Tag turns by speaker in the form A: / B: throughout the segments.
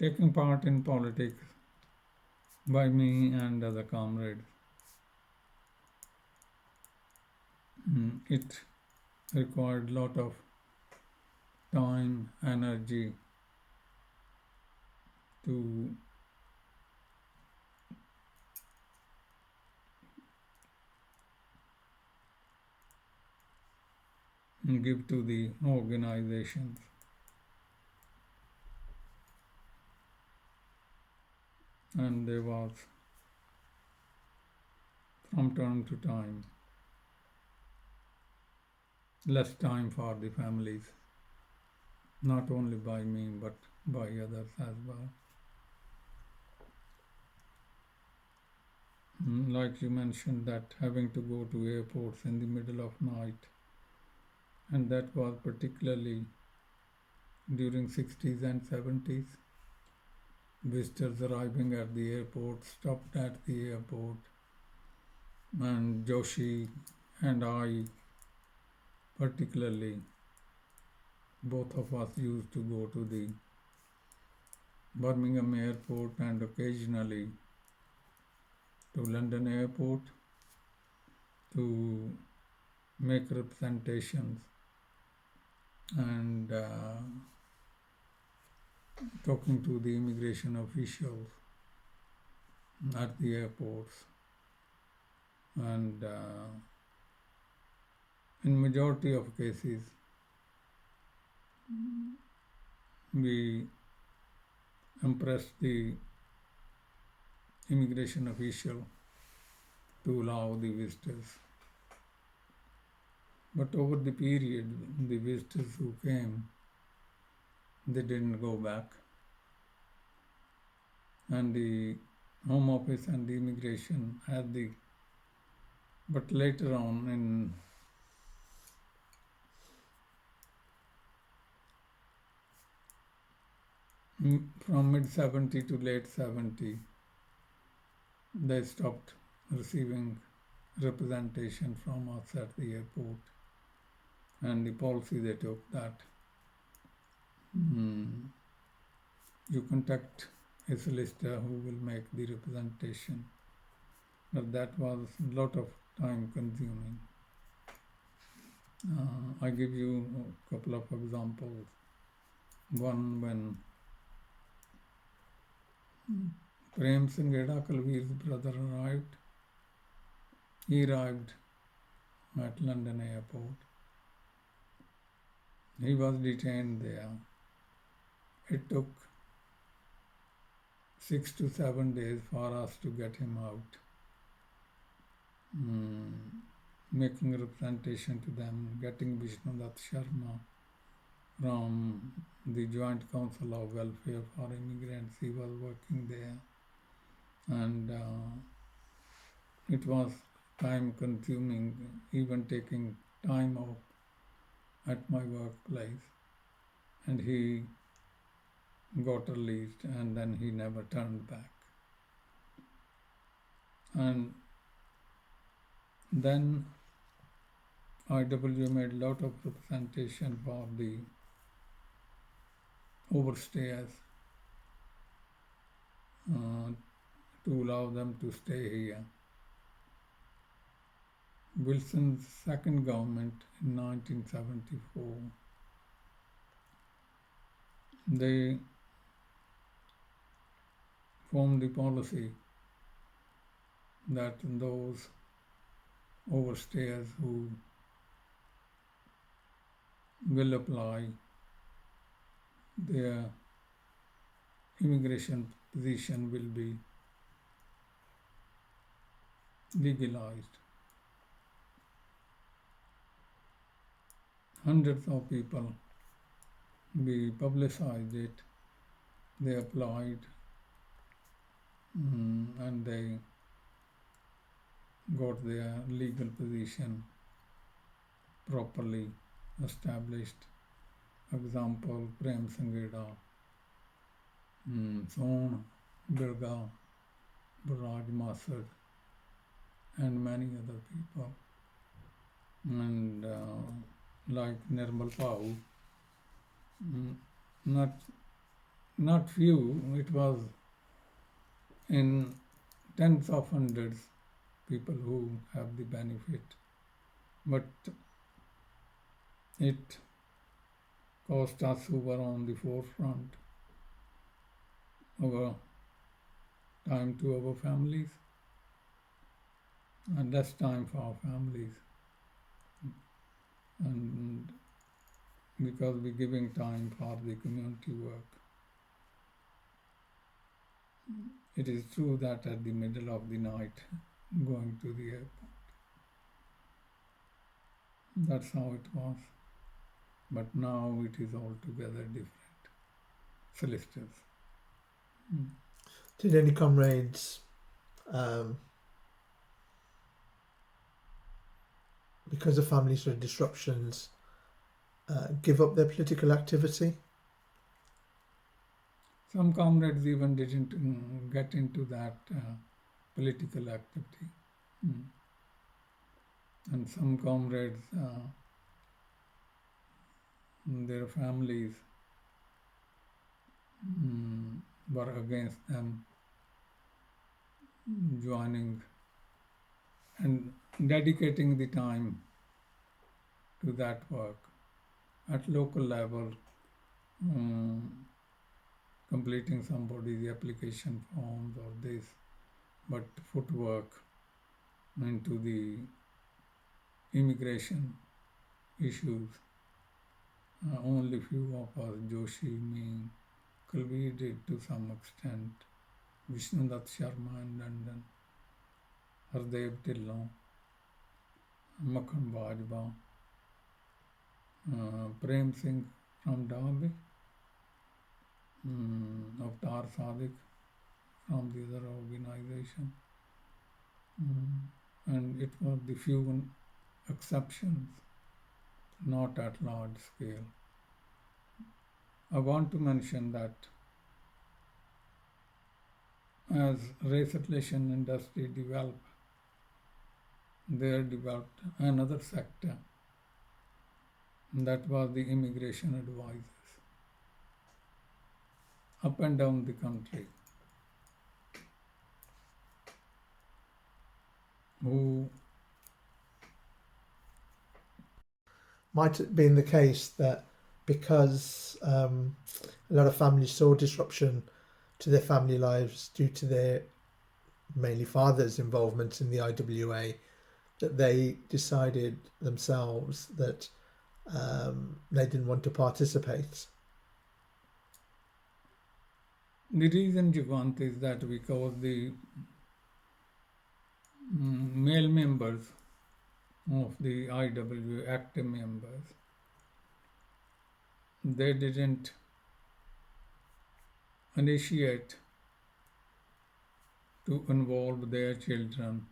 A: taking part in politics by me and other comrades. It required a lot of time, energy to give to the organizations. And there was, from time to time, less time for the families, not only by me but by others as well. Like you mentioned, that having to go to airports in the middle of night, and that was particularly during 60s and 70s. Visitors arriving at the airport stopped at the airport, and Joshi and I particularly, both of us used to go to the Birmingham airport and occasionally to London airport to make representations and talking to the immigration officials at the airports. And in majority of cases, we impressed the immigration official to allow the visitors. But over the period, the visitors who came, they didn't go back. And the Home Office and the immigration had the, but later on from mid 70 to late 70, they stopped receiving representation from us at the airport. And the policy they took that you contact a solicitor who will make the representation. But that was a lot of time consuming. I give you a couple of examples. One, when Prem Sangheda, Kalveer's brother, arrived, he arrived at London airport. He was detained there. It took 6 to 7 days for us to get him out. Making representation to them, getting Vishnudat Sharma from the Joint Council of Welfare for Immigrants. He was working there. And it was time consuming, even taking time off at my workplace. And he got released, and then he never turned back. And then IW made a lot of representation for the overstayers to allow them to stay here. Wilson's second government in 1974, they formed the policy that those overstayers who will apply, their immigration position will be legalized. Hundreds of people, we publicized it, they applied, and they got their legal position properly established. Example, Prem Sangheda, Son Birga, Baraj Masad, and many other people. And like Nirmal Pau, not not few, it was in tens of hundreds people who have the benefit. But it cost us who were on the forefront our time to our families and less time for our families. And because we're giving time for the community work. It is true that at the middle of the night, going to the airport, that's how it was. But now it is altogether different. Solicitors.
B: Did any comrades, because of family sort of disruptions, give up their political activity?
A: Some comrades even didn't get into that political activity. And some comrades, their families were against them joining and dedicating the time to that work at local level, completing somebody's application forms or this, but footwork into the immigration issues. Only few of us, Joshi, me, Kalvi did to some extent, Vishnudat Sharma in London, Hardev Dillon, Makhan Bajba, Prem Singh from Derby, Avtar Sadiq from the other organization. And it was the few exceptions, not at large scale. I want to mention that as race relation industry developed, there developed another sector, that was the immigration advisors up and down the country, who
B: might it been the case that because a lot of families saw disruption to their family lives due to their mainly father's involvement in the IWA, that they decided themselves that they didn't want to participate?
A: the reason, Jivant, is that because the male members of the IWA, active members, they didn't initiate to involve their children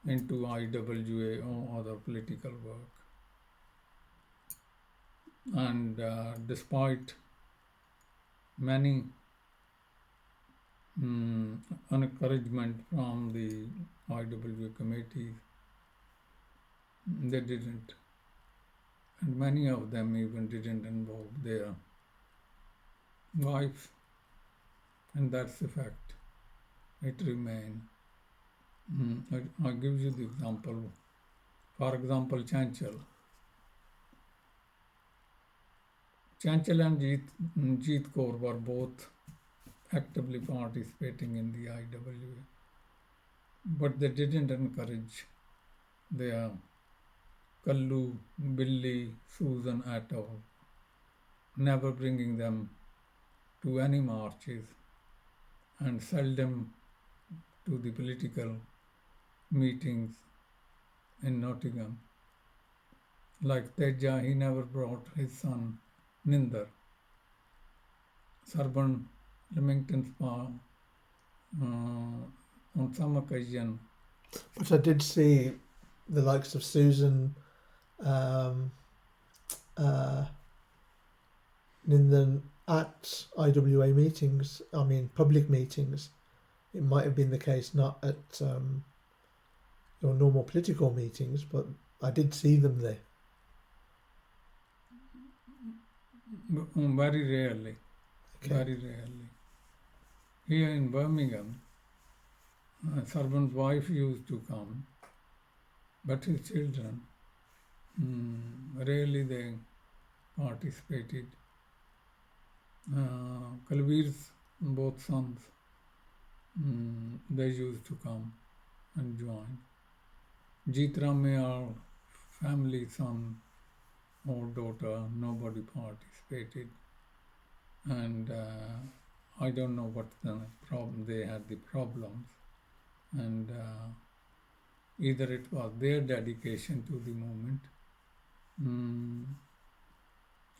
A: into IWA or other political work. And despite many encouragement from the IWA committees, they didn't. And many of them even didn't involve their wives. And that's the fact. It remained. I give you the example. For example, Chanchal. Chanchal and Jeet Kaur were both actively participating in the IWA, but they didn't encourage their Kallu, Billy, Susan at all, never bringing them to any marches and seldom to the political meetings in Nottingham. Like Teja, he never brought his son Ninder. Sarban Leamington Spa, on some occasion.
B: But I did see the likes of Susan Nindhan at IWA meetings, I mean public meetings. It might have been the case not at your normal political meetings, but I did see them there.
A: Very rarely.
B: Okay.
A: very rarely. Here in Birmingham, a servant's wife used to come, but his children, rarely they participated. Kalvir's both sons, they used to come and join. Jitra may our family son or daughter, nobody participated. And I don't know what the problem, they had the problems. And either it was their dedication to the movement,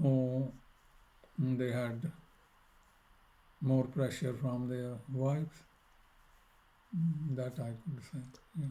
A: or they had more pressure from their wives. That I could say. Yeah.